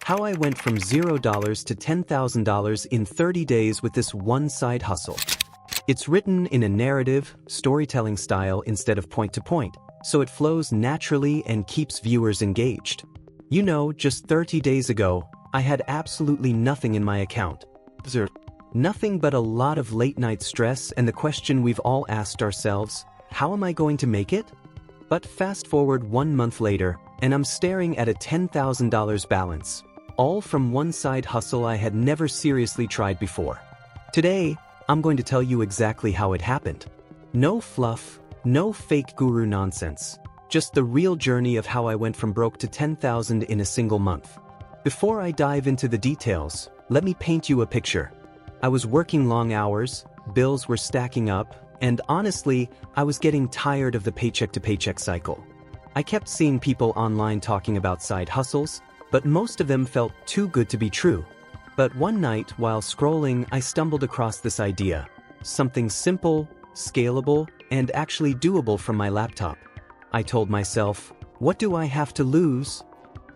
How I went from $0 to $10,000 in 30 days with this one side hustle. It's written in a narrative, storytelling style instead of point to point, so it flows naturally and keeps viewers engaged. You know, just 30 days ago, I had absolutely nothing in my account. Nothing but a lot of late-night stress and the question we've all asked ourselves, how am I going to make it? But fast forward 1 month later, and I'm staring at a $10,000 balance, all from one side hustle I had never seriously tried before. Today, I'm going to tell you exactly how it happened. No fluff, no fake guru nonsense, just the real journey of how I went from broke to 10,000 in a single month. Before I dive into the details, let me paint you a picture. I was working long hours, bills were stacking up, and honestly, I was getting tired of the paycheck-to-paycheck cycle. I kept seeing people online talking about side hustles, but most of them felt too good to be true. But one night, while scrolling, I stumbled across this idea. Something simple, scalable, and actually doable from my laptop. I told myself, what do I have to lose?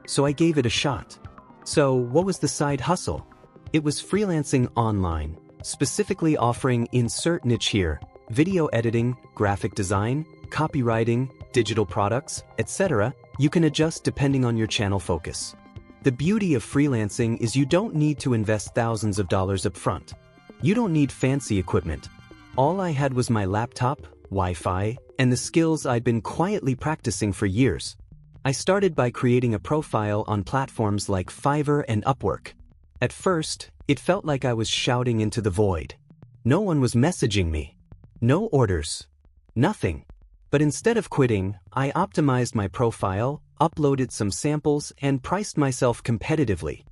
So I gave it a shot. So what was the side hustle? It was freelancing online, specifically offering insert niche here, video editing, graphic design, copywriting, digital products, etc. You can adjust depending on your channel focus. The beauty of freelancing is you don't need to invest thousands of dollars up front. You don't need fancy equipment. All I had was my laptop, Wi-Fi, and the skills I'd been quietly practicing for years. I started by creating a profile on platforms like Fiverr and Upwork. At first, it felt like I was shouting into the void. No one was messaging me. No orders. Nothing. But instead of quitting, I optimized my profile, uploaded some samples, and priced myself competitively.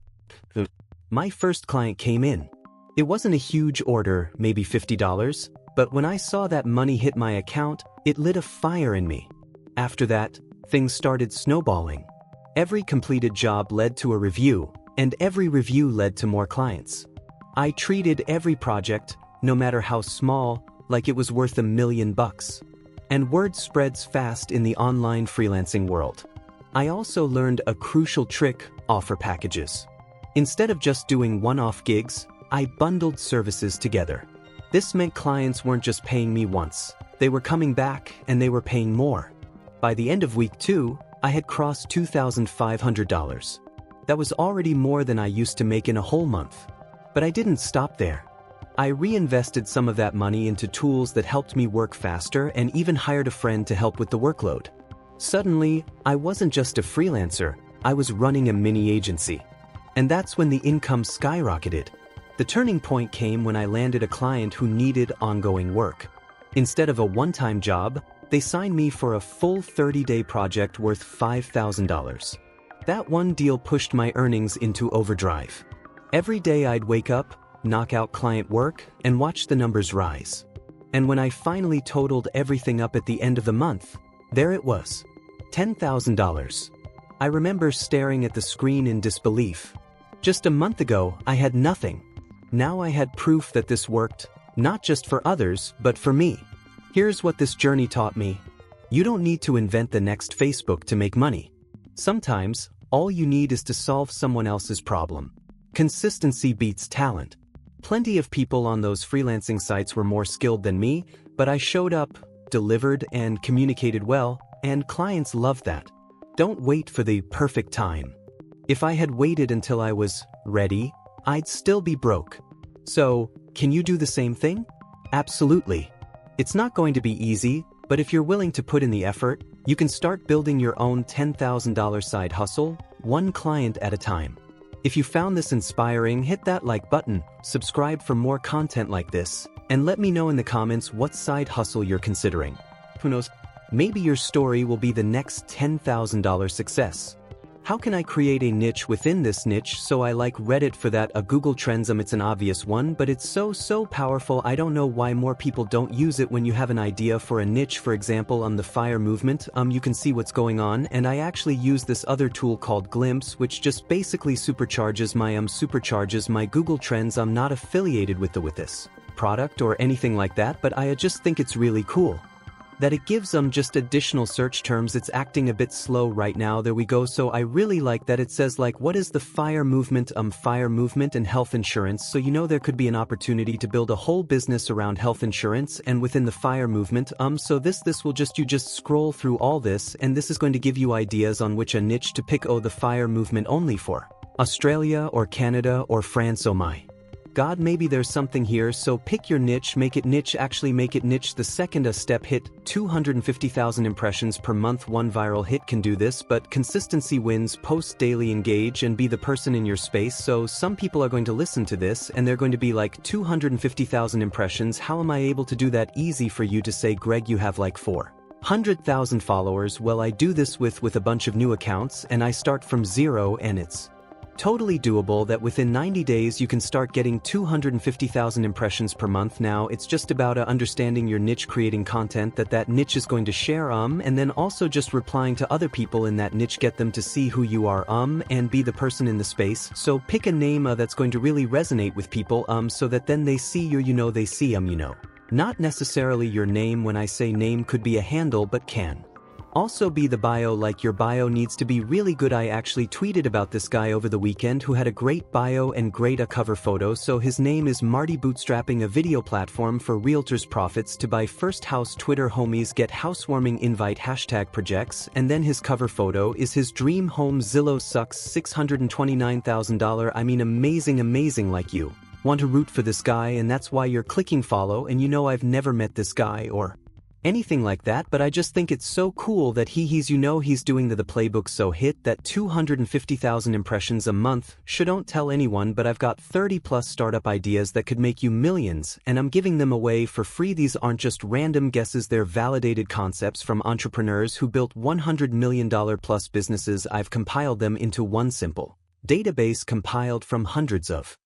My first client came in. It wasn't a huge order, maybe $50, but when I saw that money hit my account, it lit a fire in me. After that, things started snowballing. Every completed job led to a review, and every review led to more clients. I treated every project, no matter how small, like it was worth $1 million. And word spreads fast in the online freelancing world. I also learned a crucial trick: offer packages. Instead of just doing one-off gigs, I bundled services together. This meant clients weren't just paying me once. They were coming back and they were paying more. By the end of week 2, I had crossed $2,500. That was already more than I used to make in a whole month. But I didn't stop there. I reinvested some of that money into tools that helped me work faster and even hired a friend to help with the workload. Suddenly, I wasn't just a freelancer, I was running a mini agency. And that's when the income skyrocketed. The turning point came when I landed a client who needed ongoing work. Instead of a one-time job, they signed me for a full 30-day project worth $5,000. That one deal pushed my earnings into overdrive. Every day I'd wake up, knock out client work, and watch the numbers rise. And when I finally totaled everything up at the end of the month, there it was, $10,000. I remember staring at the screen in disbelief. Just a month ago, I had nothing. Now I had proof that this worked, not just for others, but for me. Here's what this journey taught me. You don't need to invent the next Facebook to make money. Sometimes, all you need is to solve someone else's problem. Consistency beats talent. Plenty of people on those freelancing sites were more skilled than me, but I showed up, delivered, and communicated well, and clients loved that. Don't wait for the perfect time. If I had waited until I was ready, I'd still be broke. So, can you do the same thing? Absolutely. It's not going to be easy, but if you're willing to put in the effort, you can start building your own $10,000 side hustle, one client at a time. If you found this inspiring, hit that like button, subscribe for more content like this, and let me know in the comments what side hustle you're considering. Who knows, maybe your story will be the next $10,000 success. How can I create a niche within this niche? So I like Reddit for that. A Google Trends, it's an obvious one, but it's so powerful. I don't know why more people don't use it. When you have an idea for a niche, for example, the FIRE movement, you can see what's going on. And I actually use this other tool called Glimpse, which just basically supercharges my Google Trends. I'm not affiliated with this product or anything like that, but I just think it's really cool. that it gives just additional search terms. It's acting a bit slow right now. There we go. So I really like that it says like, what is the FIRE movement? FIRE movement and health insurance. So there could be an opportunity to build a whole business around health insurance and within the FIRE movement. So this will you just scroll through all this, and this is going to give you ideas on which a niche to pick. The FIRE movement only for Australia or Canada or France. Oh my God, maybe there's something here. So pick your niche, make it niche, actually make it niche. The second step, hit 250,000 impressions per month. One viral hit can do this, but consistency wins. Post daily, engage, and be the person in your space. So some people are going to listen to this and they're going to be like 250,000 impressions. How am I able to do that? Easy for you to say, Greg, you have like 400,000 followers. Well, I do this with a bunch of new accounts and I start from zero, and it's totally doable that within 90 days you can start getting 250,000 impressions per month. Now it's just about understanding your niche, creating content that niche is going to share, and then also just replying to other people in that niche, get them to see who you are, and be the person in the space. So pick a name that's going to really resonate with people, so that then they see you, they see, not necessarily your name. When I say name, could be a handle, but can also be the bio. Like your bio needs to be really good. I actually tweeted about this guy over the weekend who had a great bio and great cover photo. So his name is Marty, bootstrapping a video platform for realtors, profits to buy first house. Twitter homies get housewarming invite, #projects, and then his cover photo is his dream home. Zillow sucks, $629,000. I mean, amazing. Like, you want to root for this guy, and that's why you're clicking follow. And I've never met this guy or anything like that, but I just think it's so cool that he's doing the playbook. So hit that 250,000 impressions a month. Don't tell anyone, but I've got 30 plus startup ideas that could make you millions, and I'm giving them away for free. These aren't just random guesses, they're validated concepts from entrepreneurs who built $100 million plus businesses. I've compiled them into one simple database compiled from hundreds of